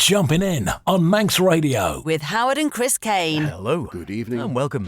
Jumpin In on Manx Radio. With Howard and Chris Kane. Hello. Good evening. And welcome.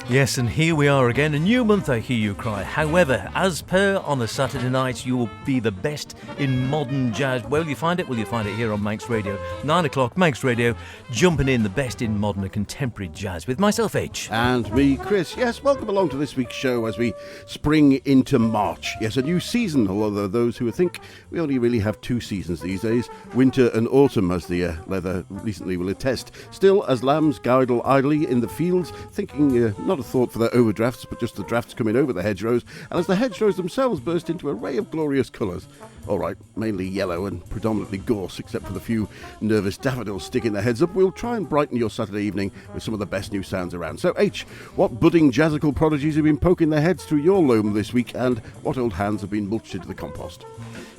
Yes, and here we are again, a new month, I hear you cry. However, as per on a Saturday night, you will be the best in modern jazz. Where will you find it? Well, you find it here on Manx Radio. 9 o'clock, Manx Radio, jumping in the best in modern and contemporary jazz with myself, H. And me, Chris. Yes, welcome along to this week's show as we spring into March. Yes, a new season, although those who think we only really have two seasons these days, winter and autumn, as the leather recently will attest. Still, as lambs gidle idly in the fields, thinking not a thought for their overdrafts, but just the drafts coming over the hedgerows, and as the hedgerows themselves burst into an array of glorious colours. All right, mainly yellow and predominantly gorse, except for the few nervous daffodils sticking their heads up. We'll try and brighten your Saturday evening with some of the best new sounds around. So, H, what budding jazzical prodigies have been poking their heads through your loam this week, and what old hands have been mulched into the compost?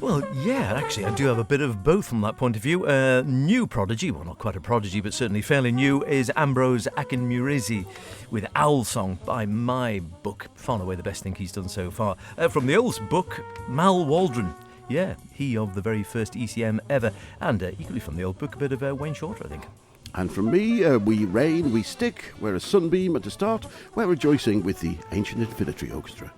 Well, yeah, actually, I do have a bit of both from that point of view. New prodigy, well, not quite a prodigy, but certainly fairly new, is Ambrose Akinmurise with Owl Song, by my book, far and away the best thing he's done so far. From the old book, Mal Waldron. Yeah, he of the very first ECM ever, and equally from the old book, a bit of Wayne Shorter, I think. And from me, we rain, we stick, we're a sunbeam, and to start, we're rejoicing with the Ancient Infinitary Orchestra.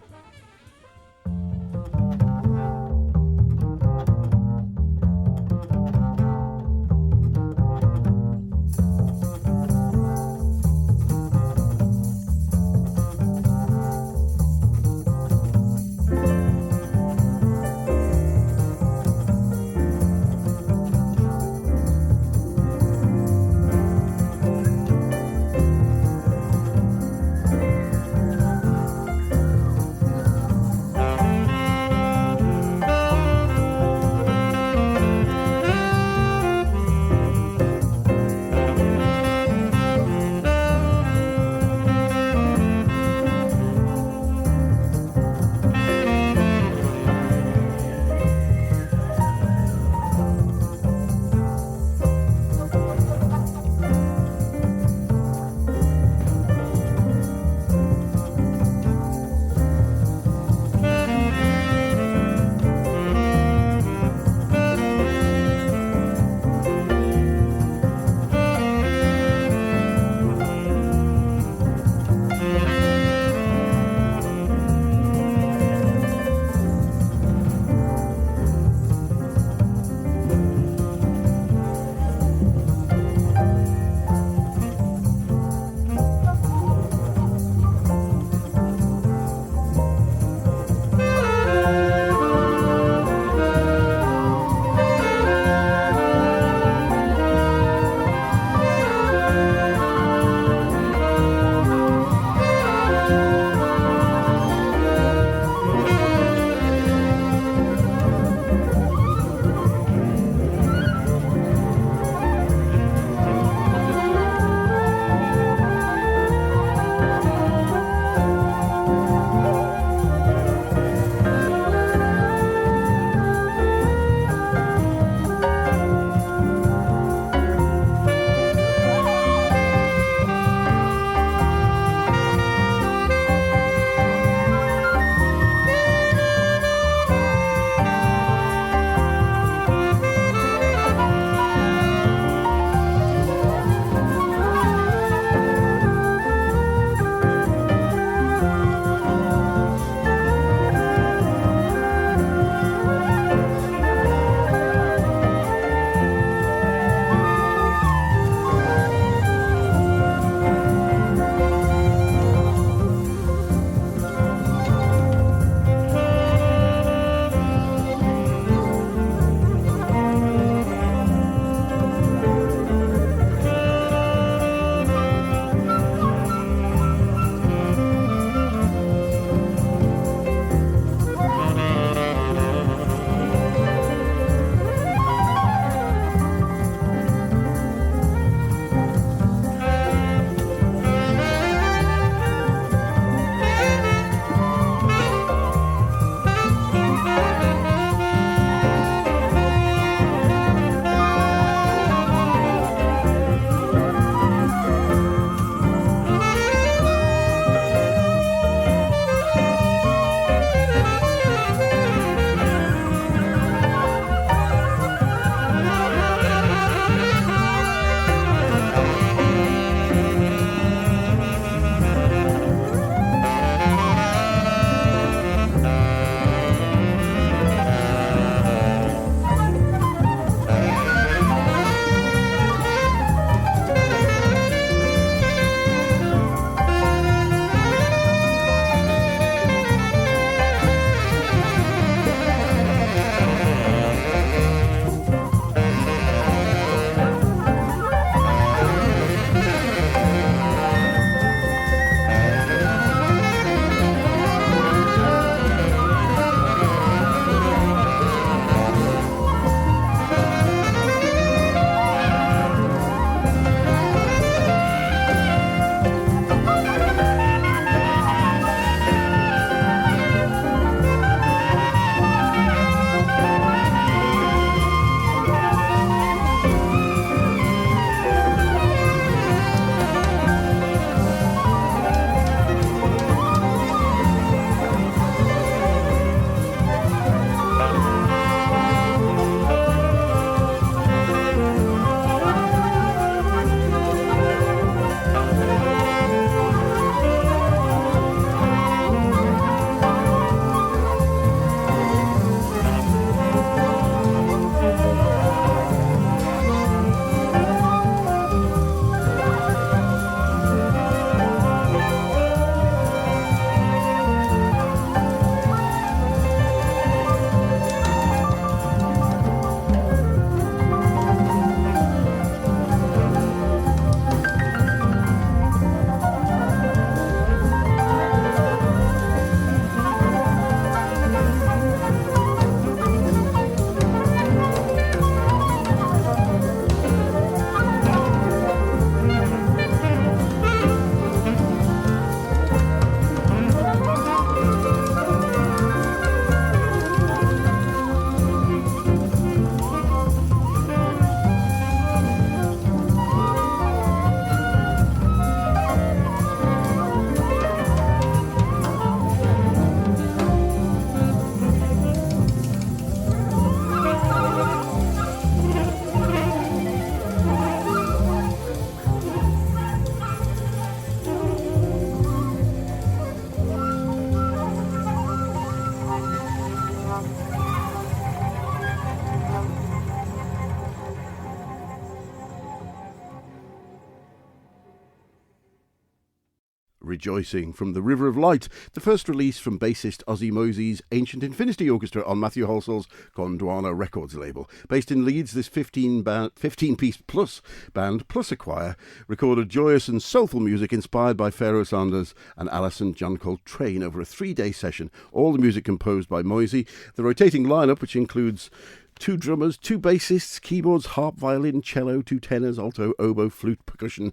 Rejoicing from the River of Light, the first release from bassist Ozzy Moisey's Ancient Infinity Orchestra on Matthew Halsall's Gondwana Records label. Based in Leeds, this 15-piece plus band, plus a choir, recorded joyous and soulful music inspired by Pharoah Sanders and Alison John Coltrane over a 3-day session, all the music composed by Moisey. The rotating lineup, which includes 2 drummers, 2 bassists, keyboards, harp, violin, cello, 2 tenors, alto, oboe, flute, percussion,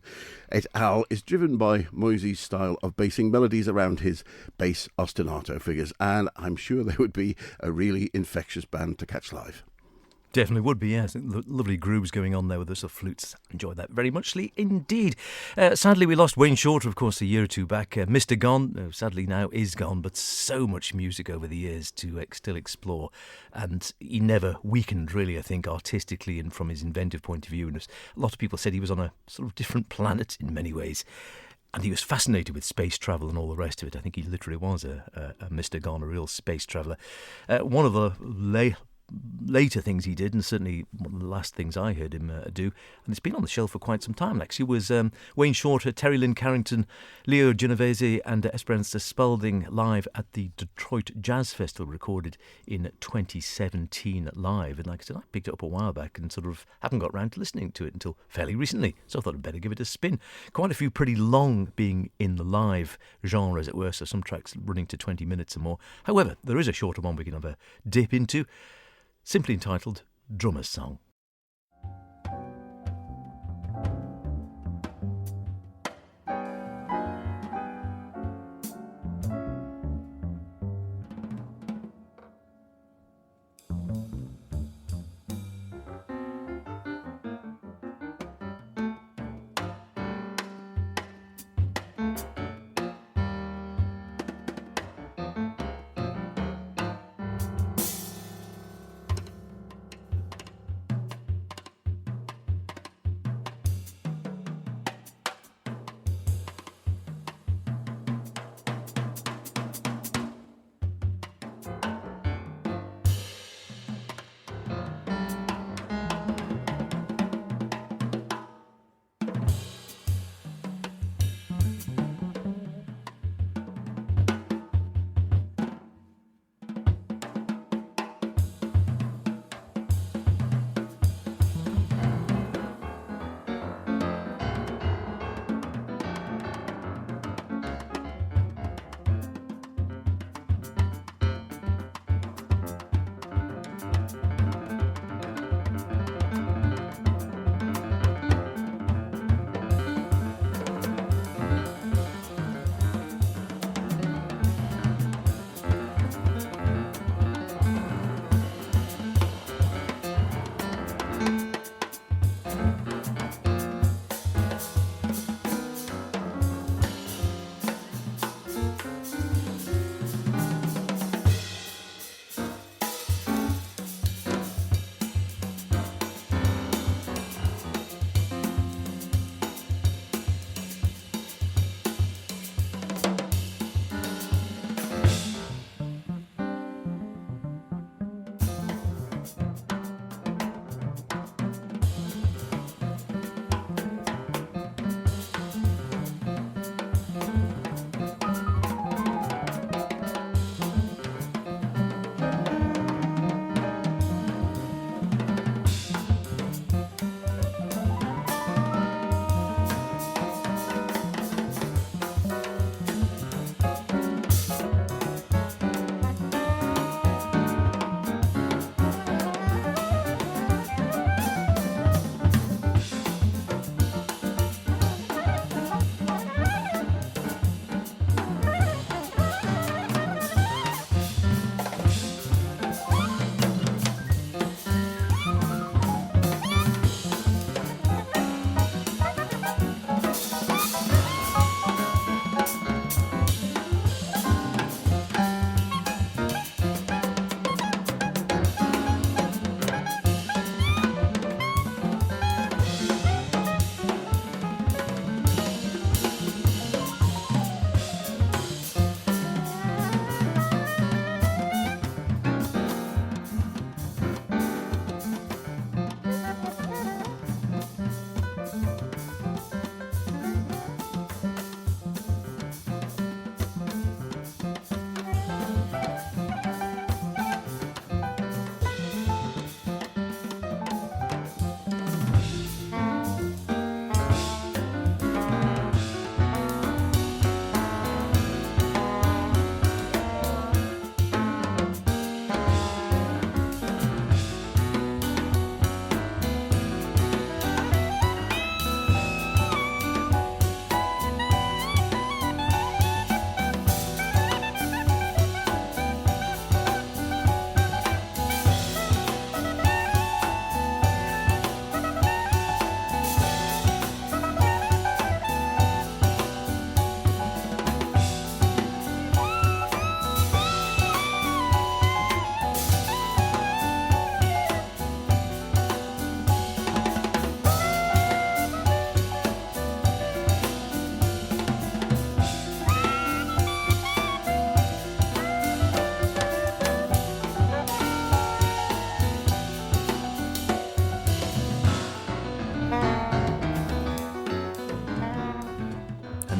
et al., is driven by Moisey's style of basing melodies around his bass ostinato figures, and I'm sure they would be a really infectious band to catch live. Definitely would be, yes. Lovely grooves going on there with the sort of flutes. Enjoy that very muchly indeed. Sadly, we lost Wayne Shorter, of course, a year or 2 back. Mr. Gone, sadly now is gone, but so much music over the years to still explore. And he never weakened, really, I think, artistically and from his inventive point of view. And a lot of people said he was on a sort of different planet in many ways. And he was fascinated with space travel and all the rest of it. I think he literally was a Mr. Gone, a real space traveller. One of the later things he did, and certainly one of the last things I heard him do, and it's been on the shelf for quite some time actually, was Wayne Shorter, Terry Lynn Carrington, Leo Genovese and Esperanza Spalding live at the Detroit Jazz Festival, recorded in 2017 live. And like I said, I picked it up a while back and sort of haven't got round to listening to it until fairly recently, so I thought I'd better give it a spin. Quite a few pretty long being in the live genre, as it were, so some tracks running to 20 minutes or more. However, there is a shorter one we can have a dip into, simply entitled Drummer's Song.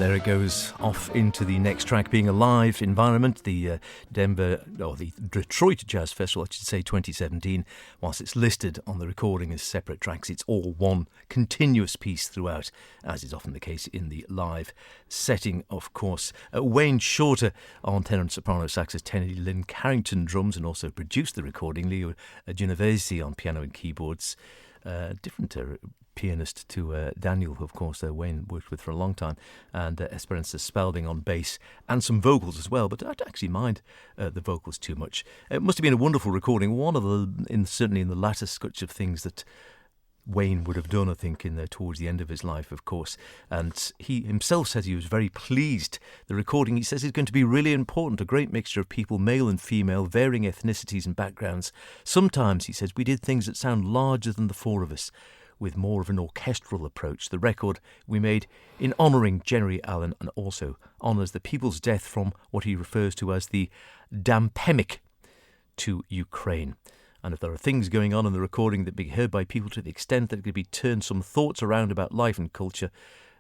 there it goes, off into the next track, being a live environment, the Detroit Jazz Festival, I should say, 2017. Whilst it's listed on the recording as separate tracks, it's all one continuous piece throughout, as is often the case in the live setting, of course. Wayne Shorter on tenor and soprano saxes, Tenny Lynn Carrington drums, and also produced the recording, Leo Genovese on piano and keyboards. Different pianist to Daniel, who of course Wayne worked with for a long time, and Esperanza Spalding on bass, and some vocals as well, but I don't actually mind the vocals too much. It must have been a wonderful recording, one of certainly in the latter scotch of things that Wayne would have done, I think, towards the end of his life, of course. And he himself said he was very pleased. The recording, he says, is going to be really important, a great mixture of people, male and female, varying ethnicities and backgrounds. Sometimes, he says, we did things that sound larger than the four of us, with more of an orchestral approach. The record we made in honouring Jerry Allen, and also honours the people's death from what he refers to as the dampemic to Ukraine. And if there are things going on in the recording that be heard by people to the extent that it could be turned some thoughts around about life and culture,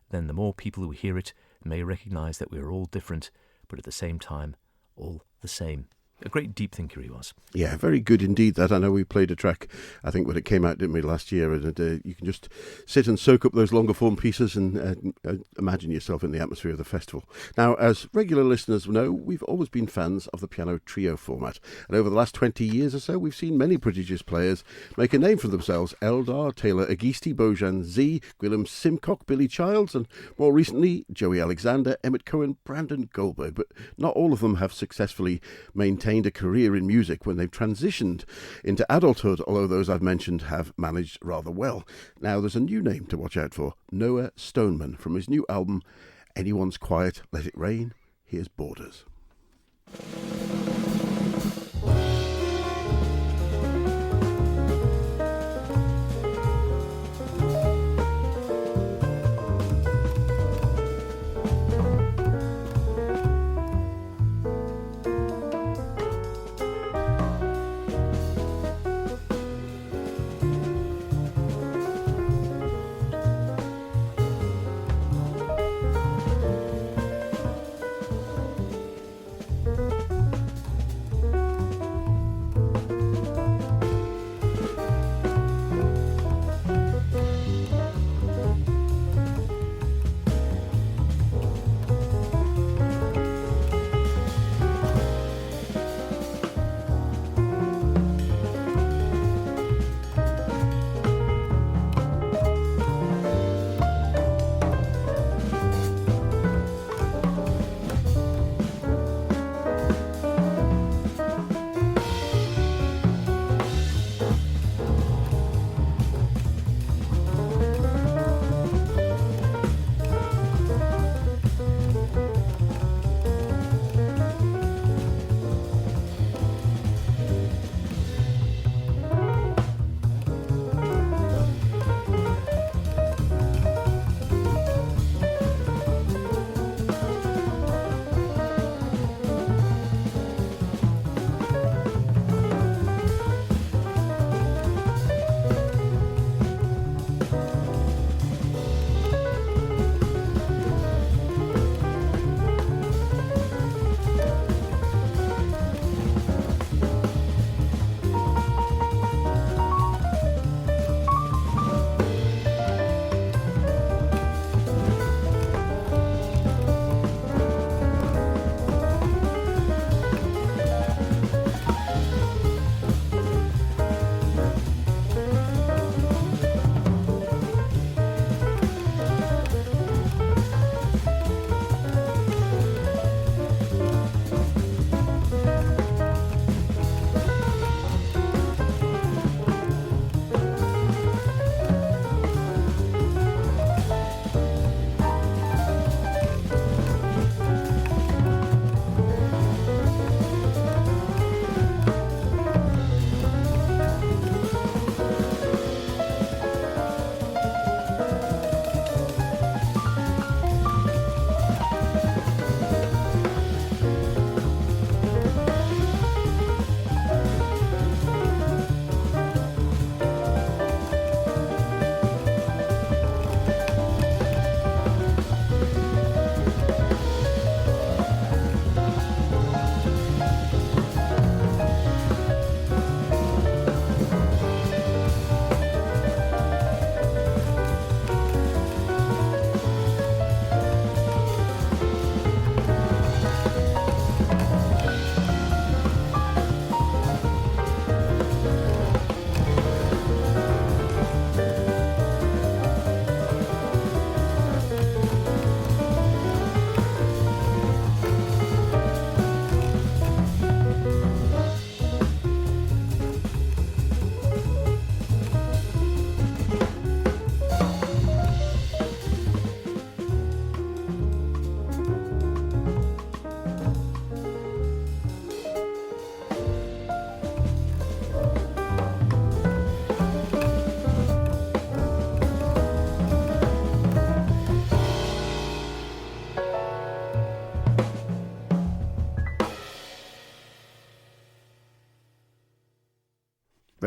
then the more people who hear it may recognise that we are all different, but at the same time, all the same. A great deep thinker he was. Yeah, very good indeed. That I know we played a track, I think when it came out, didn't we, last year, and you can just sit and soak up those longer form pieces and imagine yourself in the atmosphere of the festival. Now, as regular listeners know, we've always been fans of the piano trio format, and over the last 20 years or so, we've seen many prodigious players make a name for themselves: Eldar, Taylor Agisti, Bojan Z, Gwilym Simcock, Billy Childs, and more recently, Joey Alexander, Emmett Cohen, Brandon Goldberg. But not all of them have successfully maintained a career in music when they've transitioned into adulthood, although those I've mentioned have managed rather well. Now there's a new name to watch out for: Noah Stoneman, from his new album Anyone's Quiet, Let It Rain. Here's Borders.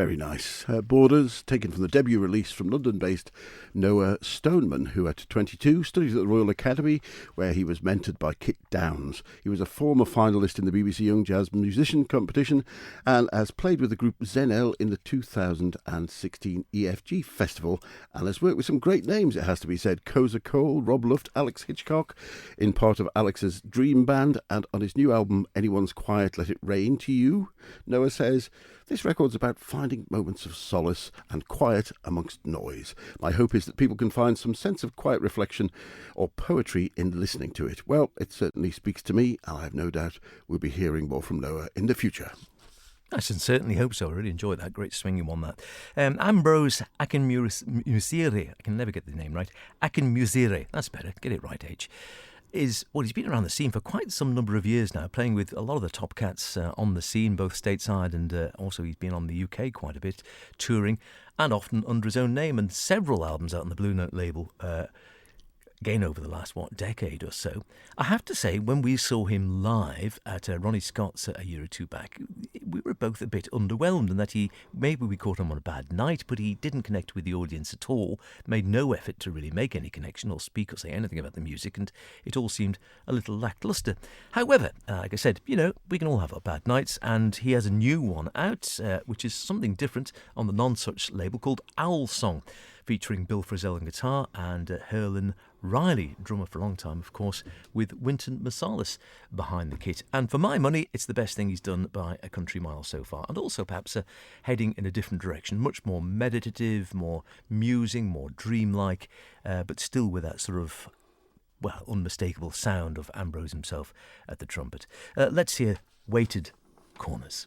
Very nice. Borders, taken from the debut release from London-based Noah Stoneman, who at 22 studied at the Royal Academy, where he was mentored by Kit Downs. He was a former finalist in the BBC Young Jazz Musician Competition and has played with the group Zen L in the 2016 EFG Festival and has worked with some great names, it has to be said. Koza Cole, Rob Luft, Alex Hitchcock, in part of Alex's Dream Band, and on his new album Anyone's Quiet Let It Rain to You, Noah says, "This record's about finding moments of solace and quiet amongst noise. My hope is that people can find some sense of quiet reflection or poetry in listening to it." Well, it certainly speaks to me, and I have no doubt we'll be hearing more from Noah in the future. I should certainly hope so. I really enjoyed that. Great swinging one, that. Ambrose Akinmurise, I can never get the name right. Akinmurise, that's better. Get it right, H. He's been around the scene for quite some number of years now, playing with a lot of the top cats on the scene, both stateside and also he's been on the UK quite a bit, touring, and often under his own name, and several albums out on the Blue Note label, again over the last, decade or so. I have to say, when we saw him live at Ronnie Scott's a year or two back, we were both a bit underwhelmed, and that maybe we caught him on a bad night, but he didn't connect with the audience at all, made no effort to really make any connection or speak or say anything about the music, and it all seemed a little lacklustre. However, like I said, we can all have our bad nights, and he has a new one out, which is something different on the Non-Such label called Owl Song, featuring Bill Frisell on guitar and Herlin Riley, drummer for a long time, of course, with Wynton Marsalis behind the kit. And for my money, it's the best thing he's done by a country mile so far. And also perhaps heading in a different direction, much more meditative, more musing, more dreamlike, but still with that sort of, unmistakable sound of Ambrose himself at the trumpet. Let's hear Weighted Corners.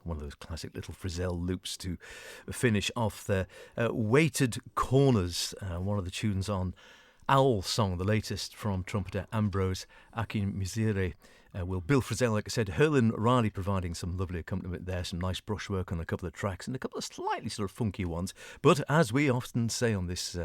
one of those classic little Frizzell loops to finish off the Weighted Corners, one of the tunes on Owl Song, the latest from trumpeter Ambrose Akinmurise. Will Bill Frisell, like I said, Herlin Riley providing some lovely accompaniment there, some nice brushwork on a couple of tracks and a couple of slightly sort of funky ones. But as we often say on this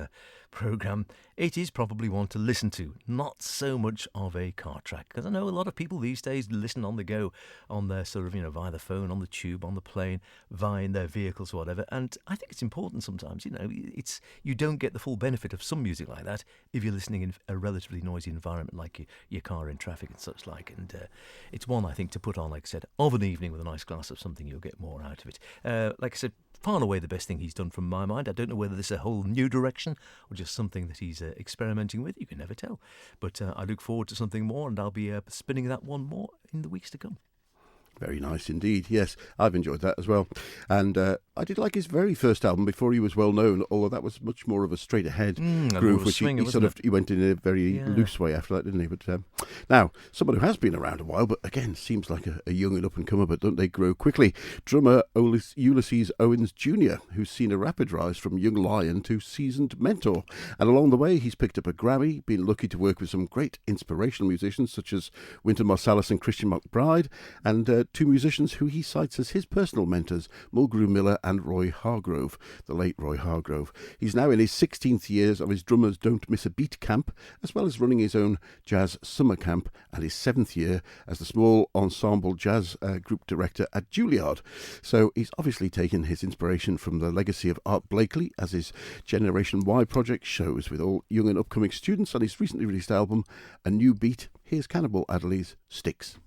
programme, it is probably one to listen to, not so much of a car track. Because I know a lot of people these days listen on the go, on their sort of, via the phone, on the tube, on the plane, via in their vehicles or whatever. And I think it's important sometimes, you don't get the full benefit of some music like that if you're listening in a relatively noisy environment like your car in traffic and such like. And it's one, I think, to put on, like I said, of an evening with a nice glass of something, you'll get more out of it. Like I said, far and away the best thing he's done from my mind. I don't know whether this is a whole new direction or just something that he's experimenting with. You can never tell. But I look forward to something more, and I'll be spinning that one more in the weeks to come. Very nice indeed. Yes, I've enjoyed that as well. And I did like his very first album before he was well known, although that was much more of a straight ahead groove, which he went in a very loose way after that, didn't he? But now, someone who has been around a while, but again, seems like a young and up-and-comer, but don't they grow quickly? Drummer Ulysses Owen Jr., who's seen a rapid rise from young lion to seasoned mentor. And along the way, he's picked up a Grammy, been lucky to work with some great inspirational musicians, such as Wynton Marsalis and Christian McBride, and two musicians who he cites as his personal mentors, Mulgrew Miller and Roy Hargrove, the late Roy Hargrove. He's now in his 16th years of his Drummers Don't Miss a Beat camp, as well as running his own jazz summer camp, and his 7th year as the small ensemble jazz group director at Juilliard. So he's obviously taken his inspiration from the legacy of Art Blakely, as his Generation Y project shows, with all young and upcoming students on his recently released album, A New Beat. Here's Cannibal Adderley's Sticks.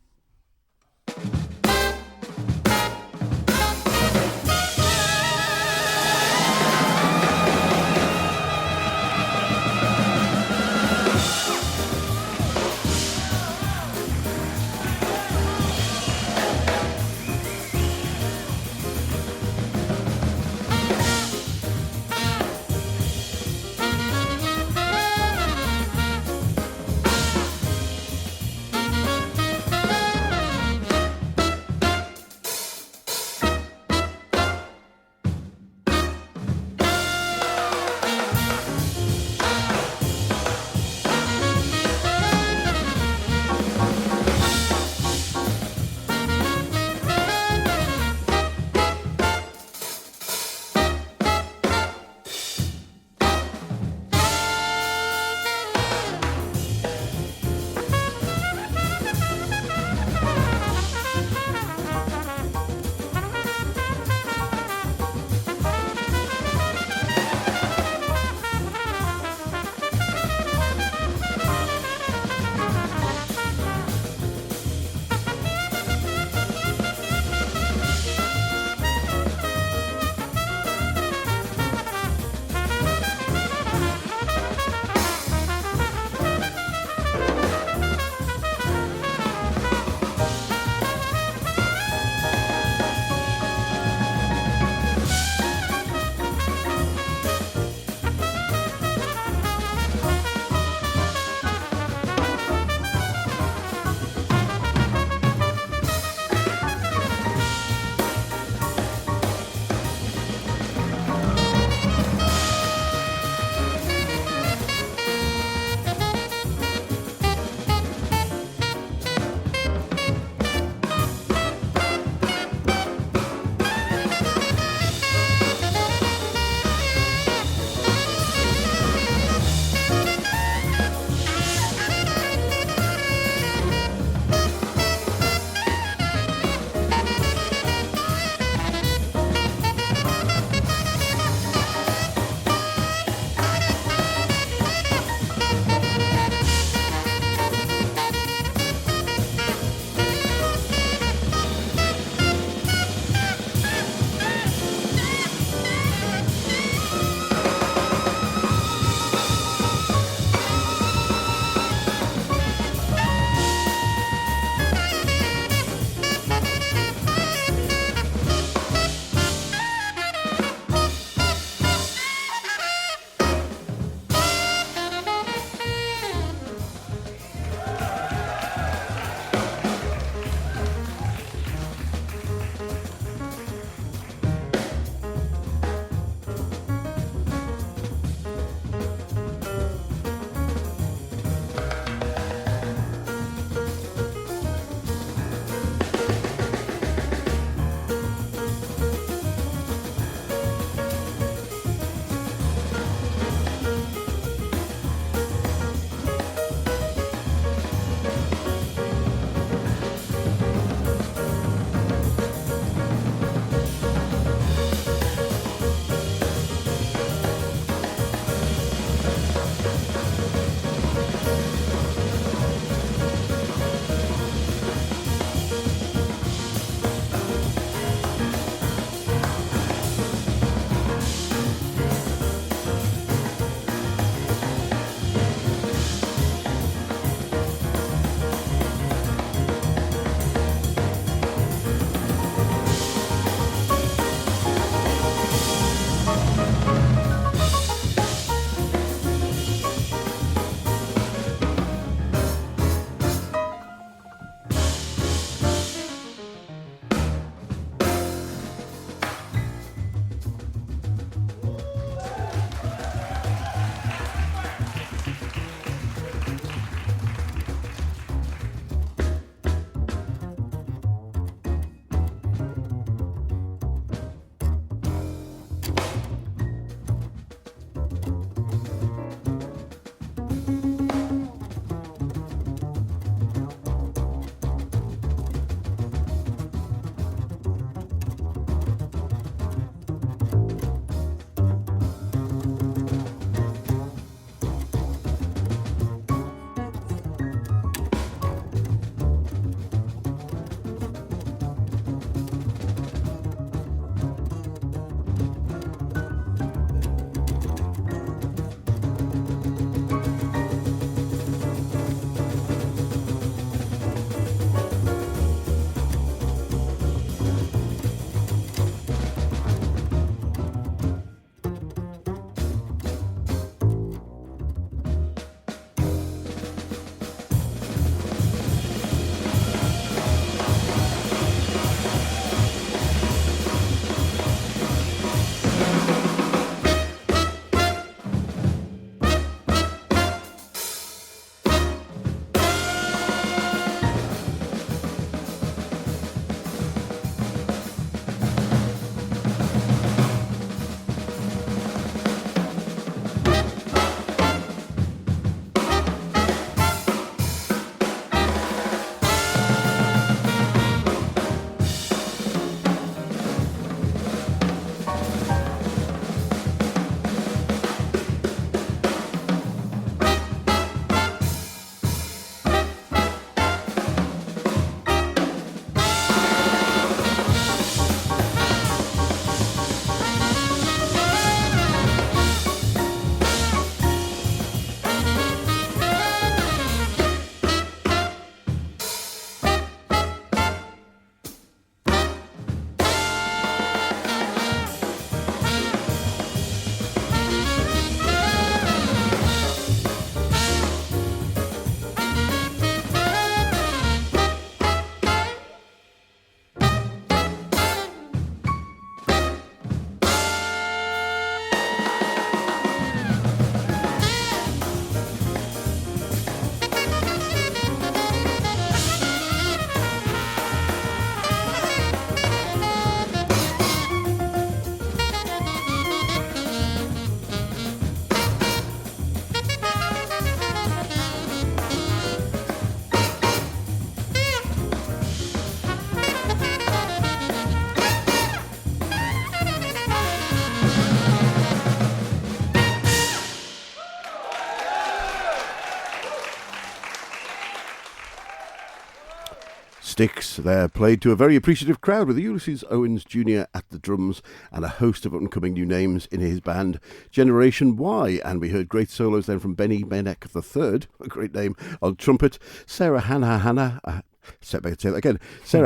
Drumsticks. They're played to a very appreciative crowd with Ulysses Owen Jr. at the drums and a host of up-and-coming new names in his band, Generation Y. And we heard great solos then from Benny Menek III, a great name, on trumpet, Sarah Hanahan, Sarah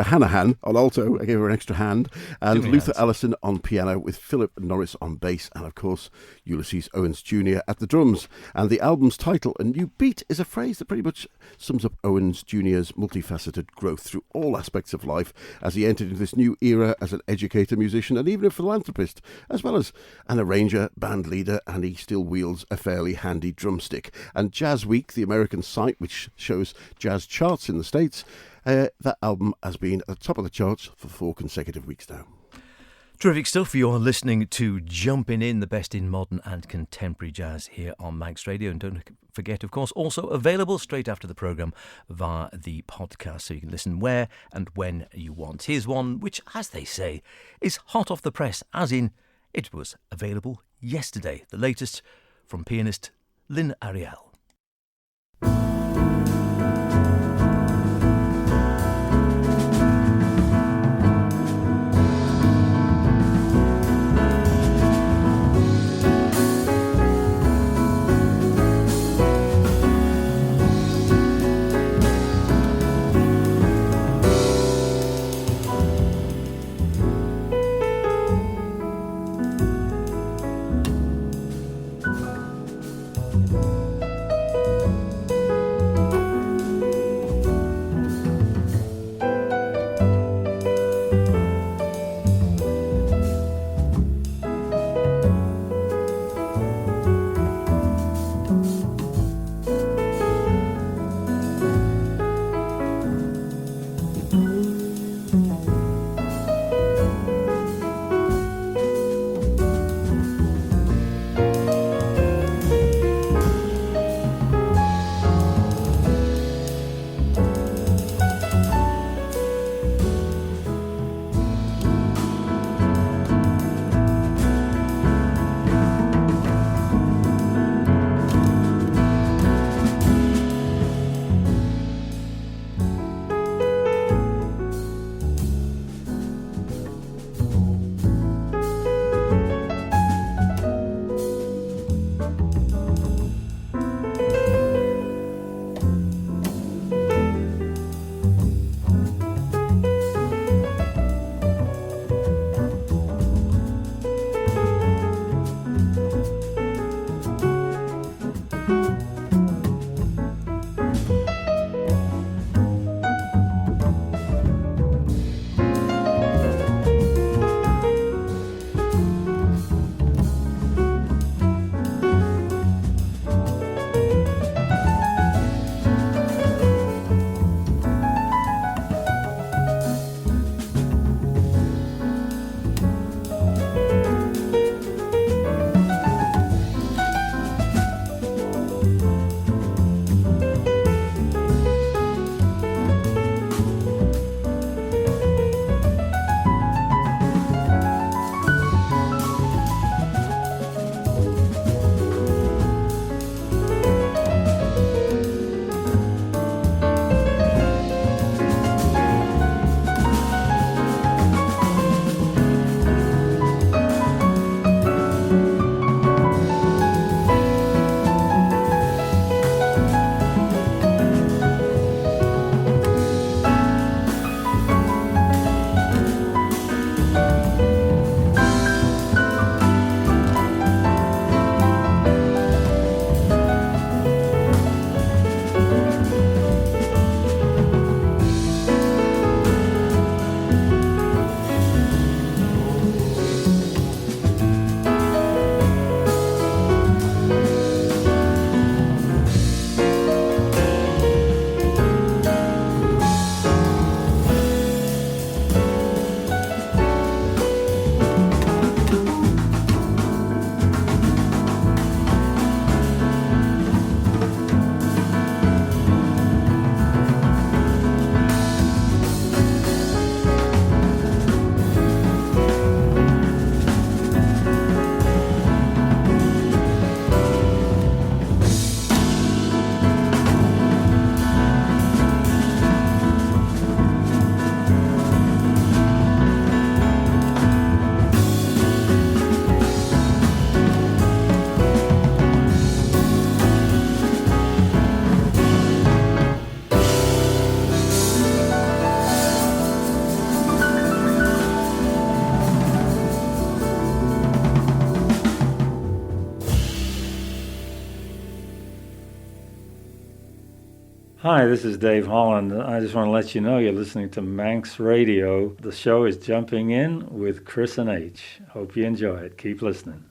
Hanahan on alto, I gave her an extra hand, and Luther Allison on piano with Philip Norris on bass, and of course Ulysses Owens Jr. at the drums. And the album's title, A New Beat, is a phrase that pretty much sums up Owens Jr.'s multifaceted growth through all aspects of life as he entered into this new era as an educator, musician, and even a philanthropist, as well as an arranger, band leader, and he still wields a fairly handy drumstick. And Jazz Week, the American site which shows jazz charts in the States, that album has been at the top of the charts for 4 consecutive weeks now. Terrific stuff. You're listening to Jumpin In, the best in modern and contemporary jazz here on Manx Radio. And don't forget, of course, also available straight after the programme via the podcast, so you can listen where and when you want. Here's one which, as they say, is hot off the press, as in it was available yesterday. The latest from pianist Lynn Ariel. Hi, this is Dave Holland. I just want to let you know you're listening to Manx Radio. The show is Jumping In with Chris and H. Hope you enjoy it. Keep listening.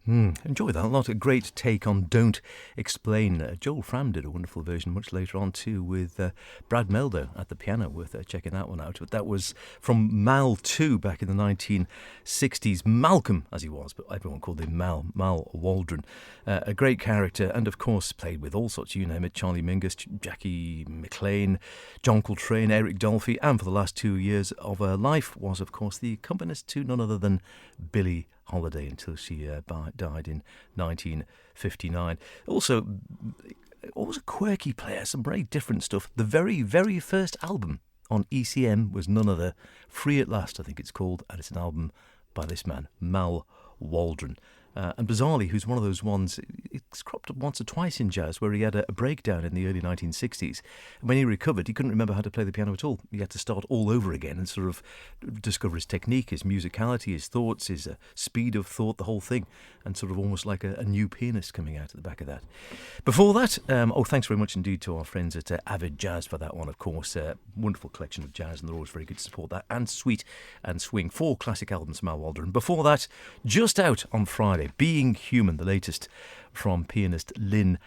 Enjoy that. A lot of great take on Don't Explain. Joel Fram did a wonderful version much later on too with Brad Meldo at the piano. Worth checking that one out. But that was from Mal 2 back in the 1960s. Malcolm, as he was, but everyone called him Mal Waldron. A great character, and of course played with all sorts, you name it, Charlie Mingus, Jackie McLean, John Coltrane, Eric Dolphy, and for the last 2 years of her life was, of course, the accompanist to none other than Billie Holiday until she died in 1959. Also, always a quirky player, some very different stuff. The very, very first album on ECM was none other, Free at Last, I think it's called, and it's an album by this man, Mal Waldron. And bizarrely, who's one of those ones, it's cropped up once or twice in jazz where he had a breakdown in the early 1960s. And when he recovered, he couldn't remember how to play the piano at all. He had to start all over again and sort of discover his technique, his musicality, his thoughts, his speed of thought, the whole thing, and sort of almost like a new pianist coming out at the back of that. Before that, thanks very much indeed to our friends at Avid Jazz for that one, of course. Wonderful collection of jazz, and they're always very good to support that. And Sweet and Swing, 4 classic albums from Mal Waldron. Before that, just out on Friday, Being Human, the latest from pianist Lynn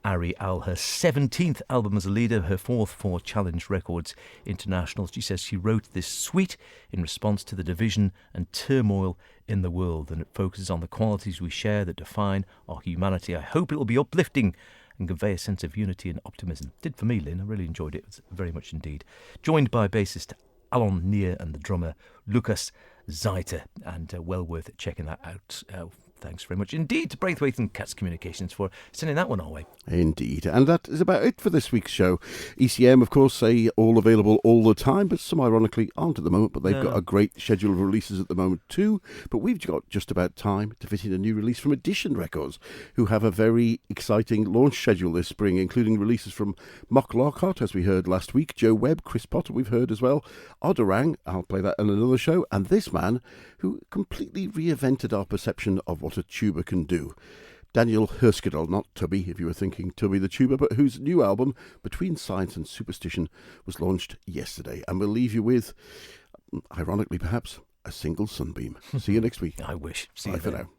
Arial, her 17th album as a leader, her 4th for Challenge Records International. She says she wrote this suite in response to the division and turmoil in the world, and it focuses on the qualities we share that define our humanity. I hope it will be uplifting and convey a sense of unity and optimism. Did for me, Lynn. I really enjoyed it very much indeed. Joined by bassist Alon Neer and the drummer Lucas Zaiter, and well worth checking that out. Thanks very much indeed to Braithwaite and Cats Communications for sending that one our way. Indeed. And that is about it for this week's show. ECM, of course, say all available all the time, but some ironically aren't at the moment, but they've got a great schedule of releases at the moment too. But we've got just about time to fit in a new release from Edition Records, who have a very exciting launch schedule this spring, including releases from Mock Lockhart, as we heard last week, Joe Webb, Chris Potter we've heard as well, Odarang, I'll play that in another show, and this man who completely reinvented our perception of what a tuba can do. Daniel Herskadel, not Tubby, if you were thinking Tubby the Tuba, but whose new album, Between Science and Superstition, was launched yesterday. And we'll leave you with, ironically perhaps, a single sunbeam. See you next week. I wish. See Bye you for then. now.